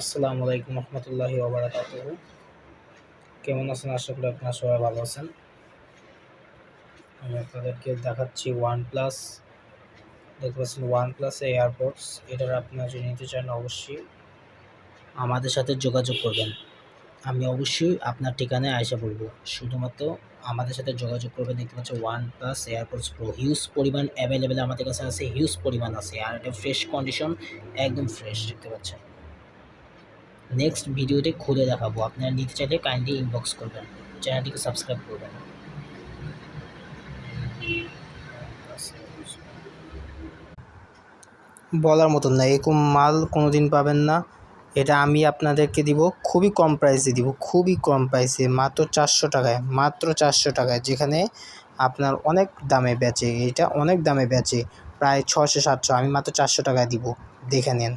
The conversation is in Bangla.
আসসালামু আলাইকুম রহমতুল্লাহি ওয়া বারাকাতুহু। কেমন আছেন? আশা করি আপনারা সবাই ভালো আছেন। আমি আপনাদেরকে দেখাচ্ছি OnePlus। দেখতে পাচ্ছেন OnePlus এয়ারপডস। এটার আপনারা যদি নিতে চান অবশ্যই আমাদের সাথে যোগাযোগ করবেন। আমি অবশ্যই আপনার ঠিকানায় আইসা বলবো, শুধুমাত্র আমাদের সাথে যোগাযোগ করবেন। দেখতে পাচ্ছেন OnePlus এয়ারপডস প্রো হিউজ পরিমাণ অ্যাভেলেবেল আমাদের কাছে আছে, হিউজ পরিমাণ আছে, আর এটা ফ্রেশ কন্ডিশন, একদম ফ্রেশ। দেখতে পাচ্ছেন নেক্সট ভিডিওতে খুলে দেখাবো। আপনারা নিতে চাইলে কাইন্ডলি ইনবক্স করবেন, চ্যানেলটিকে সাবস্ক্রাইব করবেন। বলার মতন না, এরকম মাল কোনো দিন পাবেন না। এটা আমি আপনাদেরকে দিব খুবই কম প্রাইসে, দিব খুবই কম প্রাইসে, মাত্র 400 টাকায়, মাত্র 400 টাকায়। যেখানে আপনার অনেক দামে বেচে, এটা অনেক দামে বেচে, প্রায় 600-700, আমি মাত্র 400 টাকায় দিব। দেখে নেন।